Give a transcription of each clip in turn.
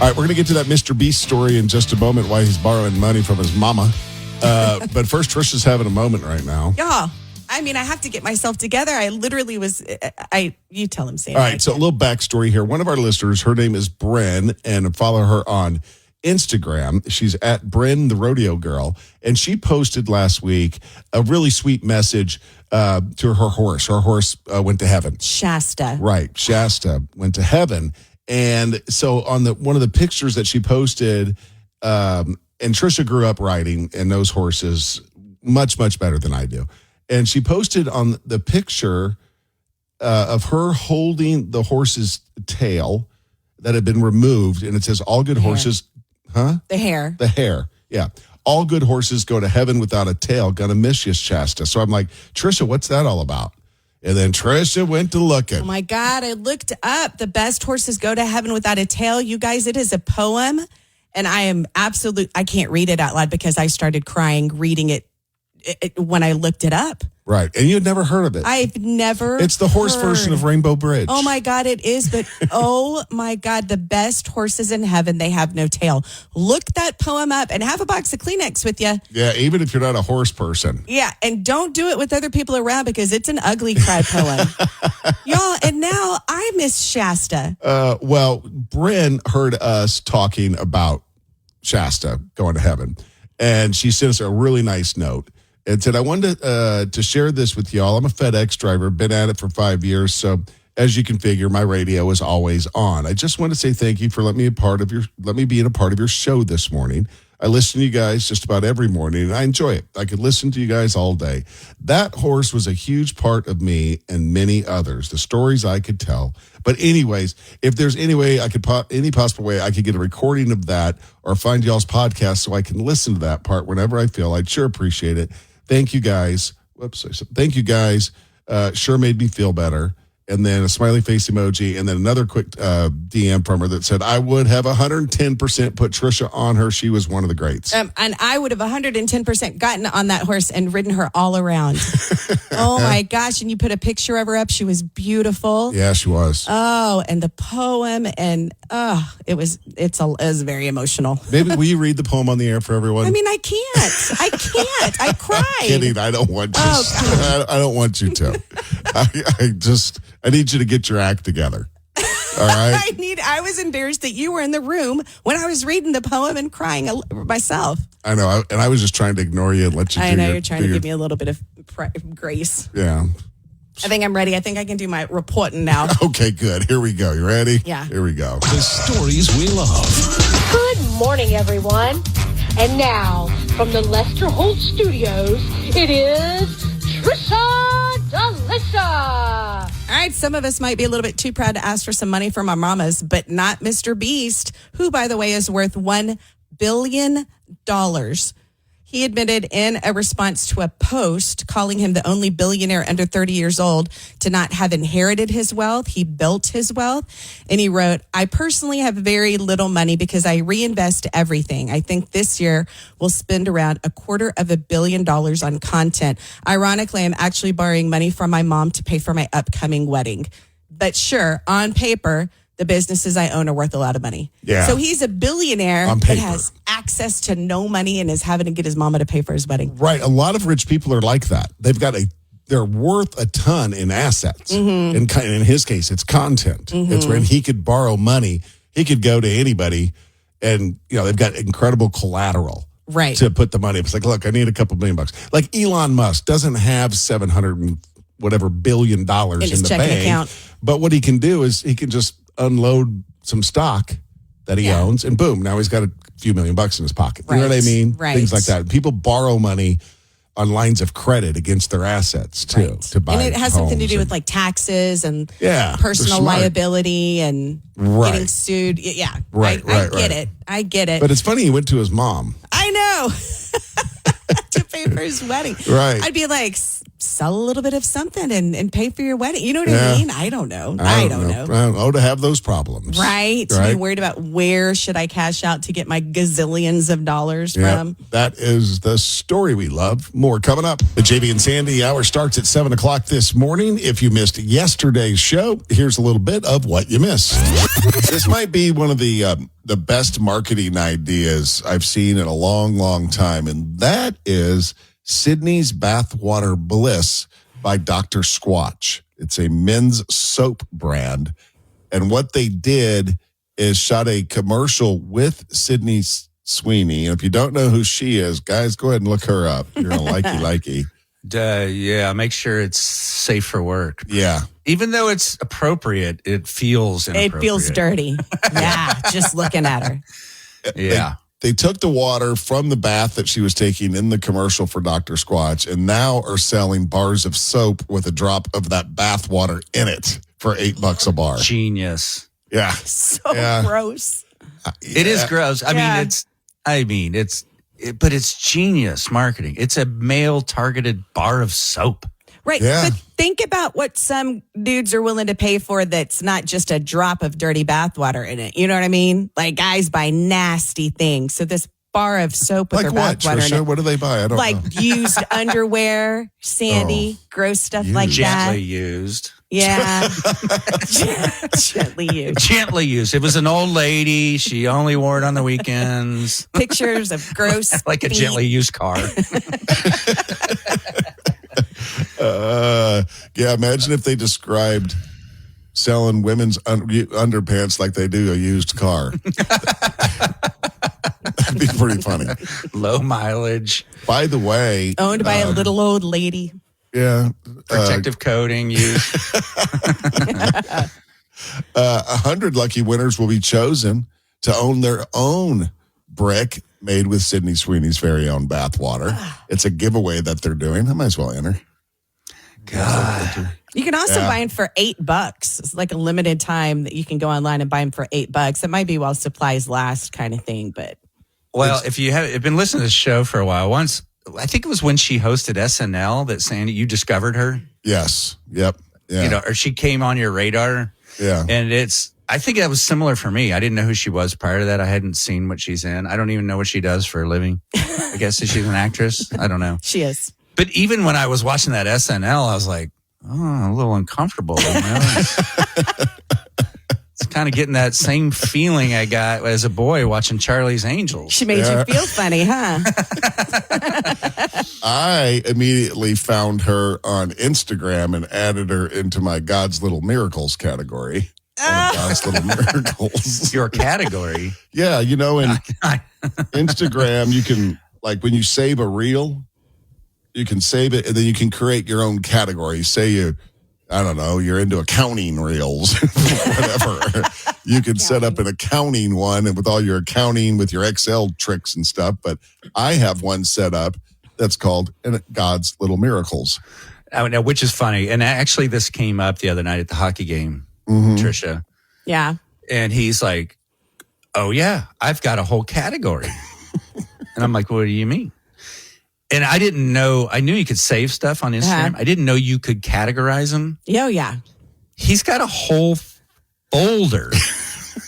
All right, we're going to get to that Mr. Beast story in just a moment, why he's borrowing money from his mama. But first, Tricia's having a moment right now. Yeah. I mean, I have to get myself together. I literally was, you tell him, Sam. All right, so a little backstory here. One of our listeners, her name is Bren, and follow her on Instagram. She's at Bren, the rodeo girl, and she posted last week a really sweet message to her horse. Her horse went to heaven. Shasta. Right, Shasta went to heaven. And so on one of the pictures that she posted, and Tricia grew up riding and knows horses much, much better than I do. And she posted on the picture of her holding the horse's tail that had been removed. And it says, all good horses, The hair. The hair, yeah. All good horses go to heaven without a tail. Gonna miss you, Shasta. So I'm like, Tricia, what's that all about? And then Tricia went to looking. Oh, my God. I looked up The Best Horses Go to Heaven Without a Tail. You guys, it is a poem. And I can't read it out loud because I started crying reading it when I looked it up. Right. And you had never heard of it. I've never It's the horse version of Rainbow Bridge. Oh, my God, it is. But, oh, my God, the best horses in heaven, they have no tail. Look that poem up and have a box of Kleenex with you. Yeah, even if you're not a horse person. Yeah, and don't do it with other people around because it's an ugly cry poem. Y'all, and now I miss Shasta. Well, Bryn heard us talking about Shasta going to heaven, and she sent us a really nice note. And said, I wanted to share this with y'all. I'm a FedEx driver, been at it for 5 years. So as you can figure, my radio is always on. I just want to say thank you for letting me be in a part of your show this morning. I listen to you guys just about every morning, and I enjoy it. I could listen to you guys all day. That horse was a huge part of me and many others, the stories I could tell. But anyways, if there's any way any possible way I could get a recording of that or find y'all's podcast so I can listen to that part whenever I feel, I'd sure appreciate it. Thank you guys. Thank you guys. Sure made me feel better. And then a smiley face emoji, and then another quick DM from her that said, I would have 110% put Tricia on her. She was one of the greats. And I would have 110% gotten on that horse and ridden her all around. Oh, my gosh. And you put a picture of her up. She was beautiful. Yeah, she was. Oh, and the poem. And it was very emotional. Maybe will you read the poem on the air for everyone? I mean, I can't. I cried. Kidding. I don't want you. I don't want you to. I need you to get your act together. All right. I was embarrassed that you were in the room when I was reading the poem and crying myself. I know. And I was just trying to ignore you and let you do I know you're trying to give me a little bit of grace. Yeah. I think I'm ready. I think I can do my reporting now. Okay, good. Here we go. You ready? Yeah. Here we go. The stories we love. Good morning, everyone. And now, from the Lester Holt Studios, it is Tricia Delissa. All right, some of us might be a little bit too proud to ask for some money from our mamas, but not Mr. Beast, who, by the way, is worth $1 billion. He admitted in a response to a post calling him the only billionaire under 30 years old to not have inherited his wealth. He built his wealth. And he wrote, I personally have very little money because I reinvest everything. I think this year we'll spend around $250 million on content. Ironically, I'm actually borrowing money from my mom to pay for my upcoming wedding. But sure, on paper, the businesses I own are worth a lot of money. Yeah. So he's a billionaire on that paper has access to no money and is having to get his mama to pay for his wedding. Right. A lot of rich people are like that. They're worth a ton in assets. Mm-hmm. In his case, it's content. Mm-hmm. It's when he could borrow money. He could go to anybody and, they've got incredible collateral. Right. To put the money. It's like, look, I need a couple $1 million. Like Elon Musk doesn't have $700 billion in the bank. Account. But what he can do is he can just unload some stock that he owns, and boom, now he's got a few $1 million in his pocket. You know what I mean? Right. Things like that. People borrow money on lines of credit against their assets too, to buy. And it has something to do with like taxes and personal liability and getting sued. Yeah. Right. I get it. But it's funny he went to his mom. I know. To pay for his wedding. Right. I'd be like, sell a little bit of something and pay for your wedding. You know what I mean? I don't know. I don't know. To have those problems. Right. To be worried about where should I cash out to get my gazillions of dollars from. That is the story we love. More coming up. The JB and Sandy hour starts at 7 o'clock this morning. If you missed yesterday's show, here's a little bit of what you missed. This might be one of the best marketing ideas I've seen in a long, long time, and that is Sydney's Bathwater Bliss by Dr. Squatch. It's a men's soap brand. And what they did is shot a commercial with Sydney Sweeney. And if you don't know who she is, guys, go ahead and look her up. You're going to likey. Yeah, make sure it's safe for work. Yeah. Even though it's appropriate, it feels inappropriate. It feels dirty. Yeah, just looking at her. Yeah. They took the water from the bath that she was taking in the commercial for Dr. Squatch and now are selling bars of soap with a drop of that bath water in it for $8 a bar. Genius. Yeah. So gross. It is gross. But it's genius marketing. It's a male targeted bar of soap. Right. Yeah. But think about what some dudes are willing to pay for that's not just a drop of dirty bathwater in it. You know what I mean? Like guys buy nasty things. So this bar of soap with like their what, bathwater in Tricia? it. What do they buy? I don't know. Used underwear, Sandy, gross stuff like that. Gently used. Yeah. Gently used. Gently used. It was an old lady. She only wore it on the weekends. Pictures of gross like a feet. gently used car. Imagine if they described selling women's underpants like they do a used car. That'd be pretty funny. Low mileage. By the way, Owned by a little old lady. Yeah. Protective coating used. 100 lucky winners will be chosen to own their own brick made with Sydney Sweeney's very own bathwater. It's a giveaway that they're doing. I might as well enter. God. You can also buy them for $8. It's like a limited time that you can go online and buy them for $8. It might be while supplies last kind of thing, but. Well, if you have been listening to this show for a while, once, I think it was when she hosted SNL that Sandy, you discovered her. Yes. Yep. Yeah. Or she came on your radar. Yeah. And I think that was similar for me. I didn't know who she was prior to that. I hadn't seen what she's in. I don't even know what she does for a living. I guess she's an actress. I don't know. She is. But even when I was watching that SNL, I was like, a little uncomfortable. It's kind of getting that same feeling I got as a boy watching Charlie's Angels. She made you feel funny, huh? I immediately found her on Instagram and added her into my God's Little Miracles category. One of God's Little Miracles. Your category. Yeah, in Instagram, you can, like when you save a reel, you can save it and then you can create your own category. Say you're into accounting reels, whatever. You can set up an accounting one and with all your accounting, with your Excel tricks and stuff. But I have one set up that's called God's Little Miracles. Now, which is funny. And actually, this came up the other night at the hockey game, Tricia. Yeah. And he's like, oh, yeah, I've got a whole category. And I'm like, what do you mean? And I didn't know. I knew you could save stuff on Instagram. I didn't know you could categorize them. Oh, yeah. He's got a whole folder.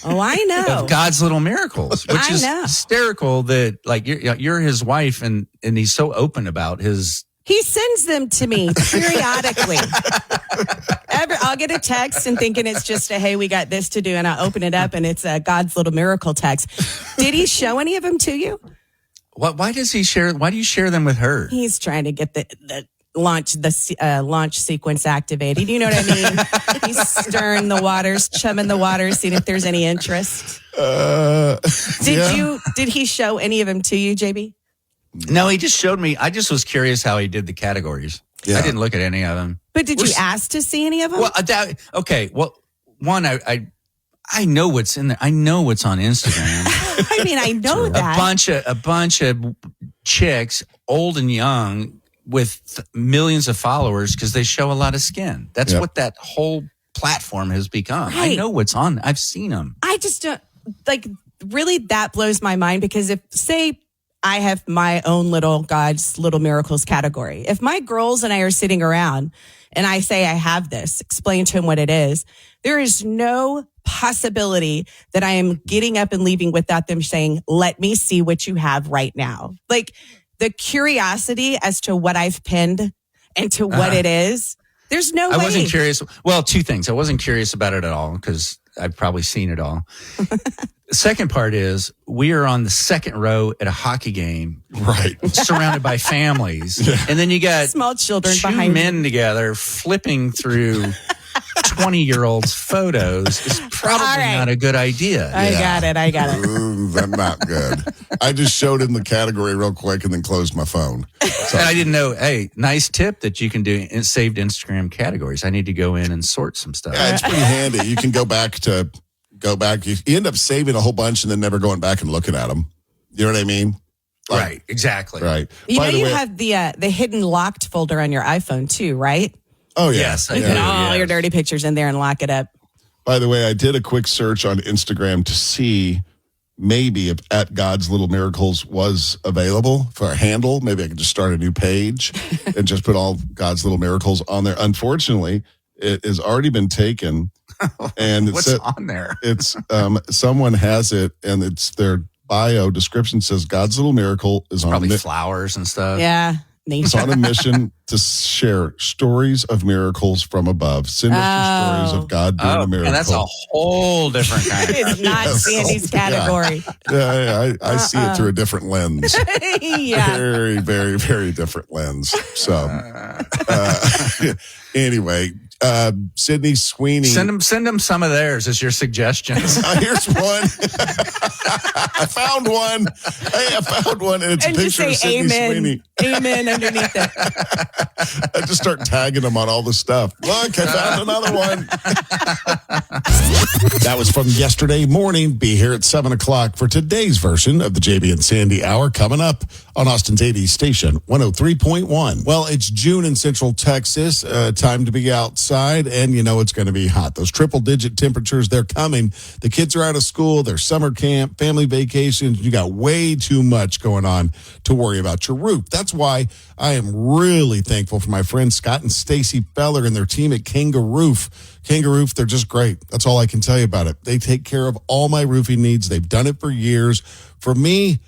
Oh, I know. Of God's Little Miracles, which is hysterical that like you're his wife and he's so open about his. He sends them to me periodically. I'll get a text and thinking it's just hey, we got this to do. And I'll open it up and it's a God's Little Miracle text. Did he show any of them to you? Why does he share? Why do you share them with her? He's trying to get the launch sequence activated. You know what I mean? He's stirring the waters, chumming the waters, seeing if there's any interest. Did he show any of them to you, JB? No, he just showed me. I just was curious how he did the categories. Yeah. I didn't look at any of them. But did you ask to see any of them? Well, one, I know what's in there. I know what's on Instagram. I mean, I know that. A bunch of chicks, old and young, with millions of followers because they show a lot of skin. That's what that whole platform has become. Right. I know what's on. I've seen them. I just don't, really, that blows my mind because if, say, I have my own little God's little miracles category. If my girls and I are sitting around and I say I have this, explain to them what it is, there is no possibility that I am getting up and leaving without them saying, let me see what you have right now. Like the curiosity as to what I've pinned and to what it is. There's no way. I wasn't curious. Well, two things. I wasn't curious about it at all because I've probably seen it all. The second part is we are on the second row at a hockey game. Right. Surrounded by families. Yeah. And then you got small children two behind men you. Together flipping through 20-year-olds' photos is probably not a good idea. I got it. That's not good. I just showed him the category real quick and then closed my phone. So. And I didn't know, hey, nice tip that you can do saved Instagram categories. I need to go in and sort some stuff. Yeah, it's pretty handy. You can go back. You end up saving a whole bunch and then never going back and looking at them. You know what I mean? Like, right, exactly. Right. You know, you have the hidden locked folder on your iPhone too, right? Oh, yeah. Yes, I you do. put all your dirty pictures in there and lock it up. By the way, I did a quick search on Instagram to see maybe if at God's Little Miracles was available for a handle. Maybe I could just start a new page and just put all God's Little Miracles on there. Unfortunately, it has already been taken. And what's on there? It's someone has it, and it's their bio description says God's Little Miracle is probably flowers and stuff. Yeah. It's on a mission to share stories of miracles from above. Send us your stories of God doing a miracle. And that's a whole different kind of It's not Sandy's category. Yeah, I see it through a different lens. Yeah. Very, very, very different lens. So, anyway, Sydney Sweeney. Send them some of theirs as your suggestions. Here's one. I found one. Hey, I found one, and it's and a picture of Sydney Sweeney. Amen underneath it. I just start tagging them on all the stuff. Look, I found another one. That was from yesterday morning. Be here at 7 o'clock for today's version of the JB and Sandy Hour coming up on Austin's 80s station, 103.1. Well, it's June in Central Texas. Time to be outside, and you know it's going to be hot. Those triple-digit temperatures, they're coming. The kids are out of school, their summer camp, family vacations. You got way too much going on to worry about your roof. That's why I am really thankful for my friends Scott and Stacy Feller and their team at Kangaroof. Kangaroof, they're just great. That's all I can tell you about it. They take care of all my roofing needs. They've done it for years. For me,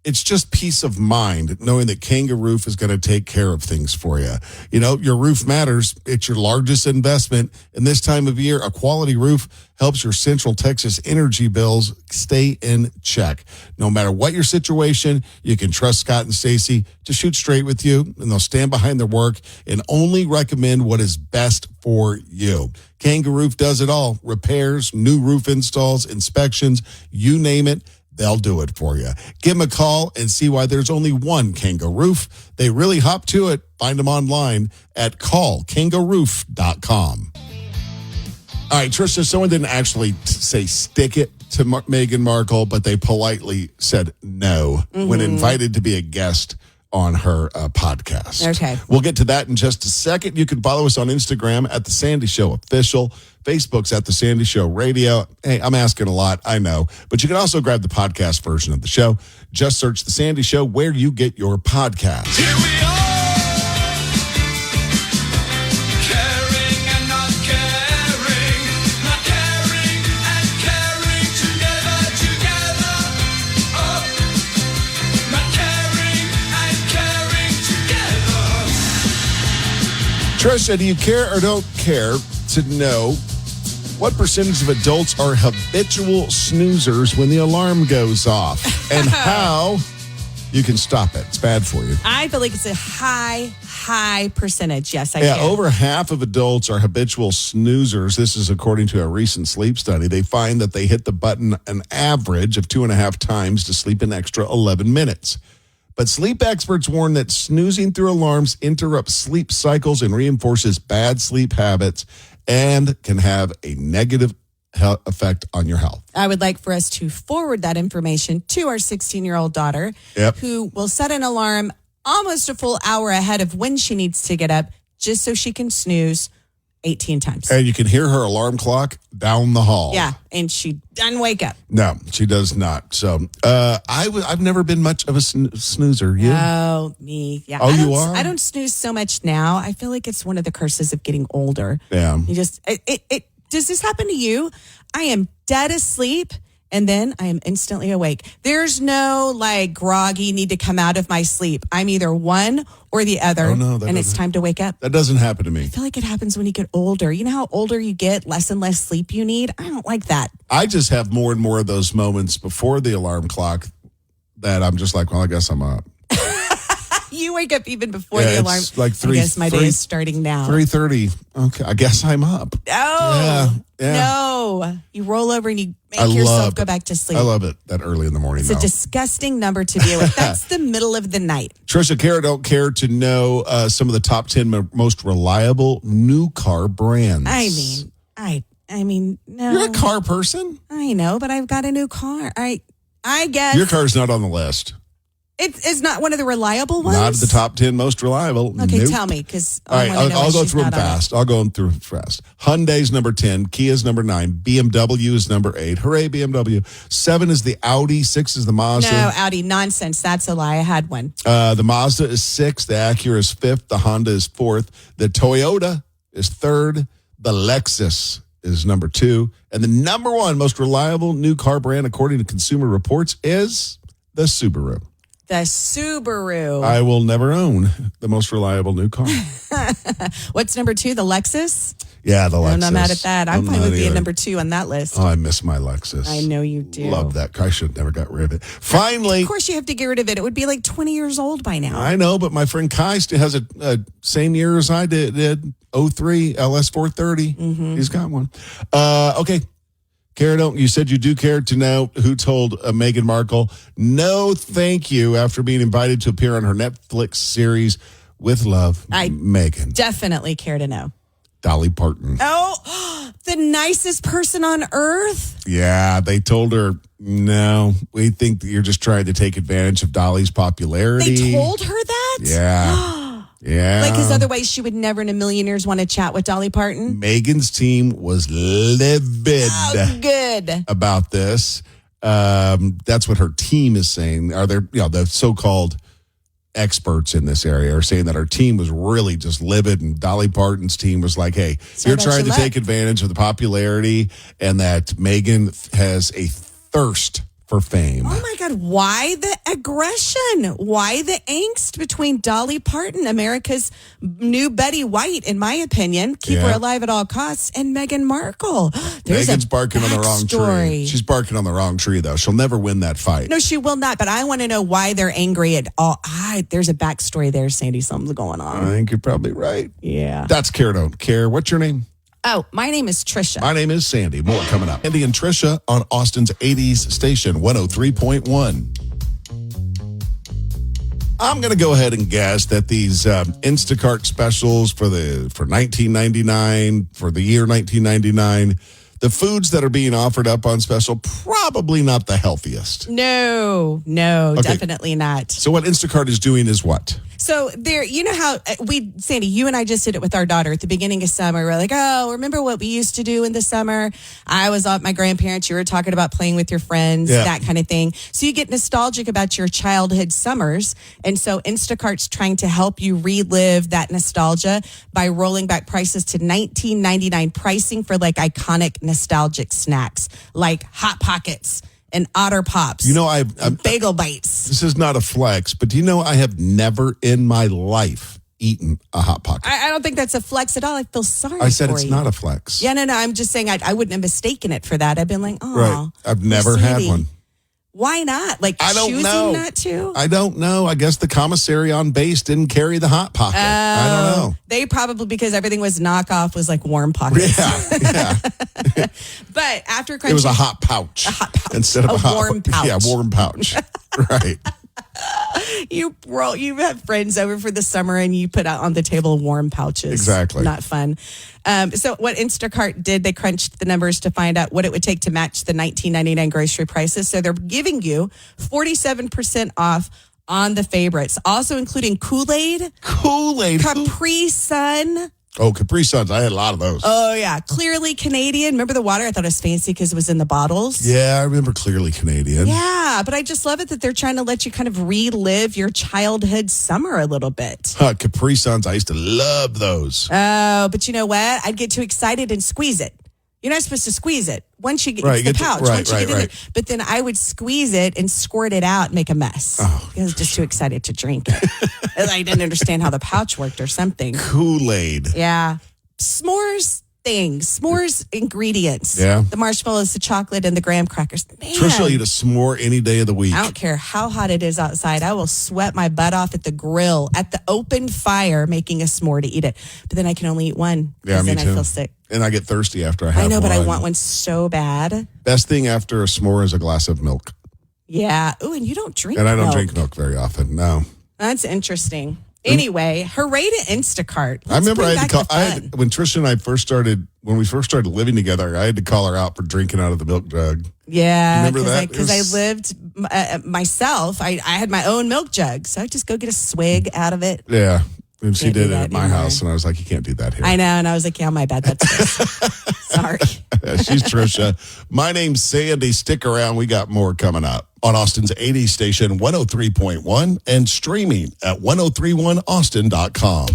it's just peace of mind knowing that Kangaroof is going to take care of things for you. You know, your roof matters. It's your largest investment. And this time of year, a quality roof helps your Central Texas energy bills stay in check. No matter what your situation, you can trust Scott and Stacy to shoot straight with you, and they'll stand behind their work and only recommend what is best for you. Kangaroof does it all. Repairs, new roof installs, inspections, you name it. They'll do it for you. Give them a call and see why there's only one Kangaroof. They really hop to it. Find them online at callkangaroof.com. All right, Tricia, someone didn't actually say stick it to Meghan Markle, but they politely said no when invited to be a guest on her podcast. Okay. We'll get to that in just a second. You can follow us on Instagram at The Sandy Show Official. Facebook's at The Sandy Show Radio. Hey, I'm asking a lot, I know. But you can also grab the podcast version of the show. Just search The Sandy Show where you get your podcasts. Here we are, caring and not caring, not caring and caring together. Oh, not caring and caring together. Tricia, do you care or don't care to know what percentage of adults are habitual snoozers when the alarm goes off and how you can stop it? It's bad for you. I feel like it's a high percentage. Yes, I Yeah, can. over half of adults are habitual snoozers. This is according to a recent sleep study. They find that they hit the button an average of 2.5 times to sleep an extra 11 minutes. But sleep experts warn that snoozing through alarms interrupts sleep cycles and reinforces bad sleep habits and can have a negative effect on your health. I would like for us to forward that information to our 16-year-old daughter, who will set an alarm almost a full hour ahead of when she needs to get up, just so she can snooze 18 times. And you can hear her alarm clock down the hall. Yeah, and she doesn't wake up. No, she does not. So I've never been much of a snoozer. You? Oh, me. Yeah. Oh, I don't, you are? I don't snooze so much now. I feel like it's one of the curses of getting older. Yeah. You just, does this happen to you? I am dead asleep and then I am instantly awake. There's no like groggy need to come out of my sleep. I'm either one or the other. Oh, no, and it's time to wake up. That doesn't happen to me. I feel like it happens when you get older. You know how older you get, less and less sleep you need? I don't like that. I just have more and more of those moments before the alarm clock that I'm just like, well, I guess I'm up. You wake up even before Yeah, the alarm. it's like I guess my day is starting now. 3:30. Okay, I guess I'm up. Oh, Yeah. no. You roll over and you make I yourself love go it. back to sleep. I love it that early in the morning. It's a though. disgusting number to be with. That's the middle of the night. Tricia, care or don't care to know some of the top 10 most reliable new car brands. I mean, no. You're a car person? I know, but I've got a new car. I guess Your car's not on the list. it's not one of the reliable ones. Not the top 10 most reliable. Okay, Nope. tell me, because All right, I'll go through them fast. I'll go through them fast. Hyundai's number 10, Kia's number 9, BMW is number 8. Hooray, BMW. 7 is the Audi, 6 is the Mazda. No, Audi, nonsense. That's a lie. I had one. The Mazda is 6th, the Acura is 5th, the Honda is 4th, the Toyota is 3rd, the Lexus is number 2, and the number 1 most reliable new car brand, according to Consumer Reports, is the Subaru. The Subaru. I will never own the most reliable new car. What's number 2? The Lexus? Yeah, the Lexus. I'm not mad at that. I'm fine not with being either. number 2 on that list. Oh, I miss my Lexus. I know you do. Love that car. I should have never got rid of it. Finally, Of course, you have to get rid of it. It would be like 20 years old by now. I know, but my friend Kai still has a same year as I did 03 LS 430. Mm-hmm. He's got one. Okay. Care, don't you said you do care to know who told Meghan Markle no thank you after being invited to appear on her Netflix series With Love, Meghan. Definitely care to know. Dolly Parton. Oh, the nicest person on earth. Yeah, they told her, no, we think that you're just trying to take advantage of Dolly's popularity. They told her that? Yeah. Yeah. Like, because otherwise she would never in a million years want to chat with Dolly Parton. Megan's team was livid Oh, good. about this. That's what her team is saying. Are there, the so-called experts in this area are saying that our team was really just livid, and Dolly Parton's team was like, hey, Sorry you're about trying to your take advantage of the popularity, and that Megan has a thirst for fame. Oh my God, why the aggression? Why the angst between Dolly Parton, America's new Betty White, in my opinion, keep her Yeah. alive at all costs, and Meghan Markle? There's Megan's a barking on the wrong backstory. tree. She's barking on the wrong tree, though. She'll never win that fight. No, she will not, but I want to know why they're angry at all. There's a backstory there, Sandy. Something's going on. I think you're probably right. Yeah. That's Care Don't Care. What's your name? Oh, my name is Tricia. My name is Sandy. More coming up. Andy and Tricia on Austin's 80s station, 103.1. I'm going to go ahead and guess that these Instacart specials for 1999, for the year 1999, the foods that are being offered up on special, probably not the healthiest. No, Okay. definitely not. So what Instacart is doing is what? So there, you know how Sandy, you and I just did it with our daughter at the beginning of summer. We're like, oh, remember what we used to do in the summer? I was at my grandparents. You were talking about playing with your friends, Yeah. that kind of thing. So you get nostalgic about your childhood summers. And so Instacart's trying to help you relive that nostalgia by rolling back prices to $19.99 pricing for like iconic nostalgic snacks like Hot Pockets and Otter Pops. You know, and Bagel Bites. this is not a flex, but do you know I have never in my life eaten a Hot Pocket? I don't think that's a flex at all. I feel sorry I said for it's you. not a flex. Yeah, no. I'm just saying I wouldn't have mistaken it for that. I've been like, oh, Right. I've never had sweetie. one. Why not? Like I don't choosing know. not to? I don't know. I guess the commissary on base didn't carry the Hot Pocket. I don't know. They probably, because everything was knockoff, was like warm pockets. Yeah. But after crunching, It was a hot pouch. Instead of A a hot warm pouch. Yeah, warm pouch. Right. you have friends over for the summer and you put out on the table warm pouches. Exactly. Not fun. So what Instacart did, they crunched the numbers to find out what it would take to match the $19.99 grocery prices. So they're giving you 47% off on the favorites, also including Kool-Aid, Kool-Aid. Capri Sun, Oh, Capri Suns. I had a lot of those. Oh, yeah. Clearly Canadian. Remember the water? I thought it was fancy because it was in the bottles. Yeah, I remember Clearly Canadian. Yeah, but I just love it that they're trying to let you kind of relive your childhood summer a little bit. Capri Suns. I used to love those. Oh, but you know what? I'd get too excited and squeeze it. You're not supposed to squeeze it. Once you get Right, the get to- pouch, right, once you right, get in right. it. But then I would squeeze it and squirt it out and make a mess. Oh, I was just too excited to drink it. And I didn't understand how the pouch worked or something. Kool-Aid. Yeah. S'mores things, s'mores ingredients. Yeah. The marshmallows, the chocolate, and the graham crackers. Man, Tricia will eat a s'more any day of the week. I don't care how hot it is outside. I will sweat my butt off at the grill, at the open fire, making a s'more to eat it. But then I can only eat one. Yeah, 'cause me then too. I feel sick. And I get thirsty after I have I know, but I one. want one so bad. Best thing after a s'more is a glass of milk. Yeah. Ooh, and you don't drink And I don't milk. drink milk very often. No. That's interesting. Anyway, hooray to Instacart. I remember I Let's had to bring call back the fun. when Tricia and I when we first started living together, I had to call her out for drinking out of the milk jug. Yeah, Remember that? because It I was- lived myself. I had my own milk jug, so I just go get a swig out of it. Yeah. And she Can't do did it that at my anymore. house, and I was like, you can't do that here. I know, and I was like, yeah, my bad. That's this. Sorry. She's Tricia. My name's Sandy. Stick around. We got more coming up on Austin's 80 station 103.1 and streaming at 1031austin.com.